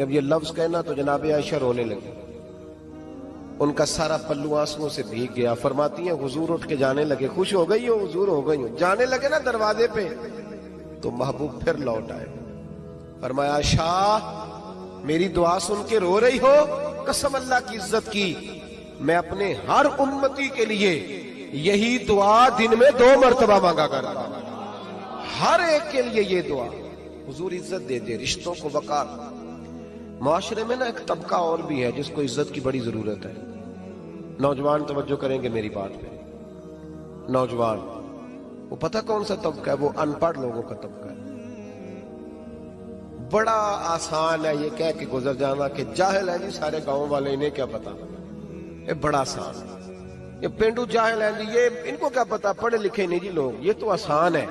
جب یہ لفظ کہنا تو جناب عائشہ رونے لگی، ان کا سارا پلو آنسوؤں سے بھیگ گیا۔ فرماتی ہیں حضور اٹھ کے جانے لگے، خوش ہو گئی ہو حضور، ہو گئی ہو، جانے لگے نا دروازے پہ تو محبوب پھر لوٹ آئے۔ فرمایا عائشہ میری دعا سن کے رو رہی ہو؟ قسم اللہ کی عزت کی، میں اپنے ہر امتی کے لیے یہی دعا دن میں 2 مرتبہ مانگا کرتا ہوں، ہر ایک کے لیے یہ دعا۔ حضور عزت دیتے، رشتوں کو وقار۔ معاشرے میں نا ایک طبقہ اور بھی ہے جس کو عزت کی بڑی ضرورت ہے۔ نوجوان توجہ کریں گے میری بات پہ، نوجوان وہ پتہ کون سا طبقہ ہے؟ وہ ان پڑھ لوگوں کا طبقہ ہے۔ بڑا آسان ہے یہ کہہ کے گزر جانا کہ جاہل ہے جی سارے گاؤں والے، انہیں کیا پتا۔ یہ بڑا آسان ہے، یہ پینڈو جاہل ہے جی، یہ ان کو کیا پتا، پڑھے لکھے نہیں جی لوگ، یہ تو آسان ہے،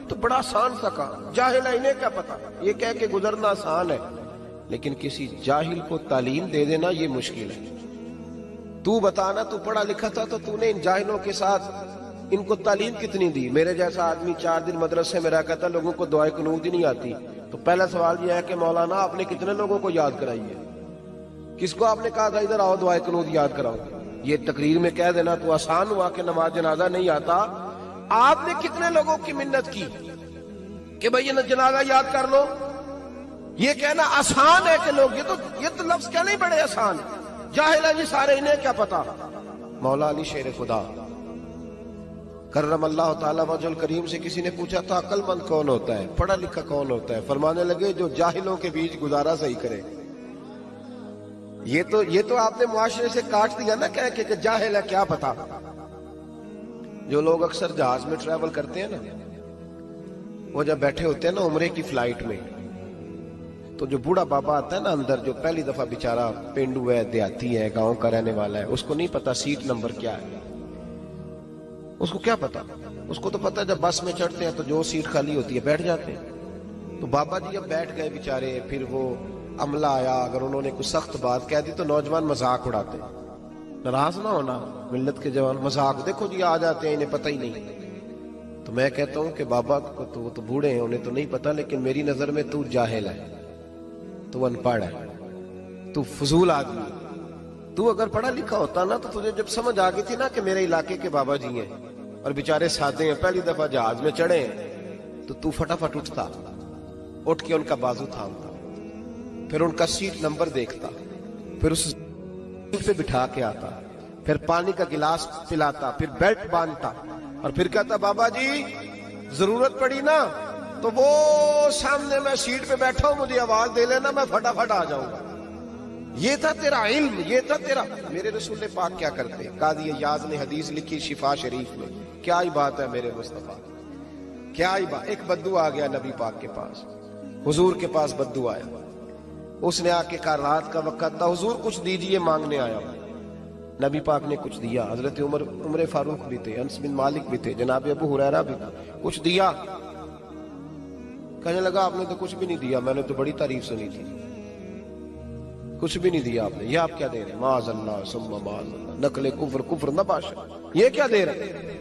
تو بڑا آسان سا کام، جاہل ہے انہیں کیا پتا، یہ کہہ کے گزرنا آسان ہے۔ لیکن کسی جاہل کو تعلیم دے دینا یہ مشکل ہے۔ تو بتانا، تو پڑھا لکھا تھا تو تو نے ان جاہلوں کے ساتھ ان کو تعلیم کتنی دی؟ میرے جیسا آدمی 4 دن مدرسے میں رہ کہتا لوگوں کو دعائے قنوت ہی نہیں آتی، تو پہلا سوال یہ ہے کہ مولانا آپ نے کتنے لوگوں کو یاد کرائی ہے؟ کس کو آپ نے کہا تھا ادھر آؤ دعائے قنوت یاد کراؤ؟ یہ تقریر میں کہہ دینا تو آسان ہوا کہ نماز جنازہ نہیں آتا، آپ نے کتنے لوگوں کی منت کی کہ بھئی یہ جنازہ یاد کر لو؟ یہ کہنا آسان ہے کہ لوگ یہ تو لفظ کیا نہیں بڑے آسان، جاہل ہے جی سارے انہیں کیا پتا۔ مولا علی شیر خدا کرم اللہ تعالیٰ وجہ الکریم سے کسی نے پوچھا تھا عقل مند کون ہوتا ہے، پڑھا لکھا کون ہوتا ہے؟ فرمانے لگے جو جاہلوں کے بیچ گزارا صحیح کرے۔ یہ تو آپ نے معاشرے سے کاٹ دیا نا کہہ کے کہ جاہل ہے کیا پتا۔ جو لوگ اکثر جہاز میں ٹریول کرتے ہیں نا، وہ جب بیٹھے ہوتے ہیں نا عمرے کی فلائٹ میں، تو جو بوڑھا بابا آتا ہے نا اندر، جو پہلی دفعہ بیچارہ پینڈو ہے، دیہاتی ہے، گاؤں کا رہنے والا ہے، اس کو نہیں پتا سیٹ نمبر کیا ہے، اس کو کیا پتا؟ اس کو تو پتا جب بس میں چڑھتے ہیں تو جو سیٹ خالی ہوتی ہے بیٹھ جاتے ہیں۔ تو بابا جی جب بیٹھ گئے بیچارے، پھر وہ عملہ آیا، اگر انہوں نے کچھ سخت بات کہہ دی تو نوجوان مذاق اڑاتے، ناراض نہ ہونا، ملت کے جوان مذاق، دیکھو جی آ جاتے ہیں انہیں پتہ ہی نہیں۔ تو میں کہتا ہوں کہ بابا کو تو بوڑھے ہیں انہیں تو نہیں پتا، لیکن میری نظر میں تو جاہل ہے، تو ان پڑھ ہے، تو فضول آدمی۔ تو اگر پڑھا لکھا ہوتا نا تو تجھے جب سمجھ آ گئی تھی نا کہ میرے علاقے کے بابا جی ہیں اور بیچارے سادے ہیں، پہلی دفعہ جہاز میں چڑھے ہیں، تو فٹافٹ اٹھتا، اٹھ کے ان کا بازو تھامتا، پھر ان کا سیٹ نمبر دیکھتا، پھر اس سیٹ پہ بٹھا کے آتا، پھر پانی کا گلاس پلاتا، پھر بیلٹ باندھتا، اور پھر کہتا بابا جی ضرورت پڑی نا تو وہ سامنے میں سیٹ پہ بیٹھا ہوں، مجھے آواز دے لینا، میں فٹافٹ آ جاؤں گا۔ یہ تھا تیرا علم، یہ تھا تیرا۔ میرے رسول پاک کیا کرتے؟ قاضی یاز نے حدیث لکھی شفا شریف میں، کیا ہی بات ہے میرے مصطفیٰ، کیا ہی بات۔ ایک بدو آ گیا نبی پاک کے پاس، حضور کے پاس بدو آیا، اس نے آ کے کہا رات کا وقت تھا، حضور کچھ دیجئے، مانگنے آیا ہوں۔ نبی پاک نے کچھ دیا، حضرت عمر فاروق بھی تھے، انس بن مالک بھی تھے، جناب ابو ہریرہ بھی تھا، کچھ دیا۔ کہنے لگا آپ نے تو کچھ بھی نہیں دیا، میں نے تو بڑی تعریف سنی تھی، کچھ بھی نہیں دیا آپ نے، یہ آپ کیا دے رہے ہیں؟ معاذ اللہ ثم معاذ اللہ، نقل کفر، کفر نباشا، یہ کیا دے رہے ہیں؟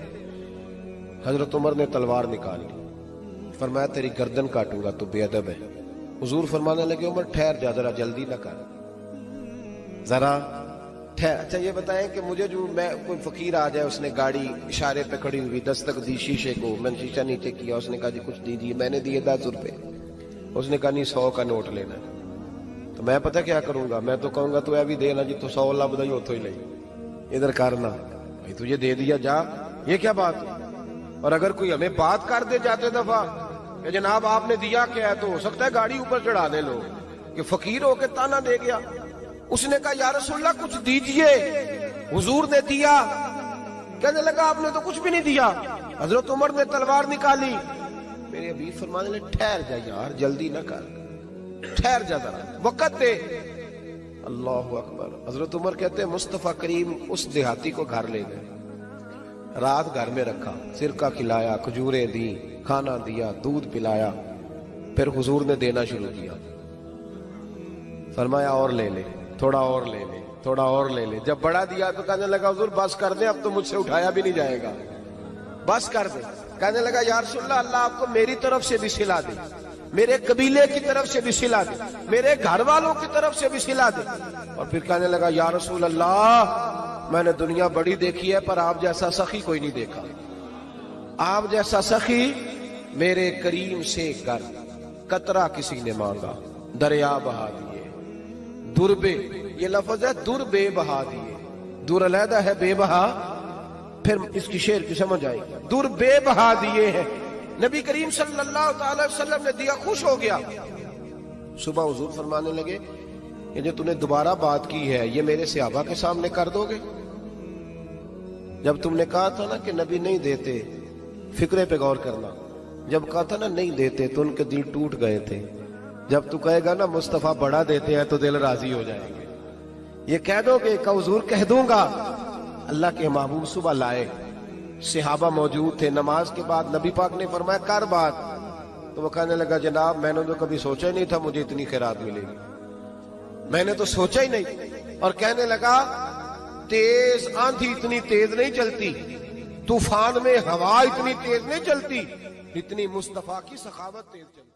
حضرت عمر نے تلوار نکال لی، فرمایا تیری گردن کاٹوں گا، تو بے ادب ہے۔ حضور فرمانے لگے عمر ٹھہر جا، ذرا جلدی نہ کر، ذرا ٹھہر۔ اچھا یہ بتائیں کہ مجھے جو میں کوئی فقیر آ جائے، اس نے گاڑی اشارے پہ کھڑی ہوئی دستک دی شیشے کو، میں نے شیشہ نیچے کیا، اس نے کہا جی کچھ دیجیے، میں نے دیے 10 روپے، اس نے کہا نہیں 100 کا نوٹ لینا ہے، تو میں پتہ کیا کروں گا؟ میں تو کہوں گا تو بھی دینا جی، تو 100 اللہ بدائی ہوتو ہی لئی، ادھر کرنا بھائی تجھے دے دیا جا، یہ کیا بات ہے؟ اور اگر کوئی ہمیں بات کر دے جاتے دفعہ کہ جناب آپ نے دیا کیا ہے، تو ہو سکتا ہے گاڑی اوپر چڑھا دے لوگ کہ فقیر ہو کے تانا دے گیا۔ اس نے کہا یا رسول اللہ کچھ دیجئے، حضور نے دیا، کہنے لگا آپ نے تو کچھ بھی نہیں دیا۔ حضرت عمر نے تلوار نکالی، میرے حبیب فرمانے لگے ٹھہر جا یار، جلدی نہ کر، ٹھہر جا ذرا، وقت دے۔ اللہ اکبر۔ حضرت عمر کہتے ہیں مصطفیٰ کریم اس دیہاتی کو گھر لے گئے، رات گھر میں رکھا، سرکہ کھلایا، کھجوریں دی، کھانا دیا، دودھ پلایا، پھر حضور نے دینا شروع کیا، فرمایا اور لے لے، تھوڑا اور لے لے، تھوڑا اور لے لے۔ جب بڑا دیا تو کہنے لگا حضور بس کر دیں، اب تو مجھ سے اٹھایا بھی نہیں جائے گا، بس کر دیں۔ کہنے لگا یا رسول اللہ، اللہ آپ کو میری طرف سے بھی صلہ دے، میرے قبیلے کی طرف سے بھی صلہ دے، میرے گھر والوں کی طرف سے بھی صلہ دے۔ اور پھر کہنے لگا یا رسول اللہ میں نے دنیا بڑی دیکھی ہے پر آپ جیسا سخی کوئی نہیں دیکھا، آپ جیسا سخی میرے کریم سے گر قطرہ کسی نے مانگا دریا بہا دیے، دربے یہ لفظ ہے دربے بہا دیے، در علیحدہ ہے بے بہا، پھر اس کی شعر کی سمجھ آئی، در بے بہا دیے ہیں۔ نبی کریم صلی اللہ تعالی وسلم نے دیا، خوش ہو گیا۔ صبح حضور فرمانے لگے کہ جو تم نے دوبارہ بات کی ہے یہ میرے صحابہ کے سامنے کر دو گے؟ جب تم نے کہا تھا نا کہ نبی نہیں دیتے، فکرے پہ غور کرنا، جب کہا تھا نا نہیں دیتے تو ان کے دل ٹوٹ گئے تھے، جب تو کہے گا نا مصطفیٰ بڑا دیتے ہیں تو دل راضی ہو جائیں گے۔ یہ کہہ دو کہ حضور کہہ دوں گا۔ اللہ کے محبوب صبح لائے، صحابہ موجود تھے، نماز کے بعد نبی پاک نے فرمایا کر بات، تو وہ کہنے لگا جناب میں نے تو کبھی سوچا ہی نہیں تھا مجھے اتنی خیرات ملے گی، میں نے تو سوچا ہی نہیں۔ اور کہنے لگا تیز آندھی اتنی تیز نہیں چلتی، طوفان میں ہوا اتنی تیز نہیں چلتی، اتنی مصطفیٰ کی سخاوت تیز چلتی۔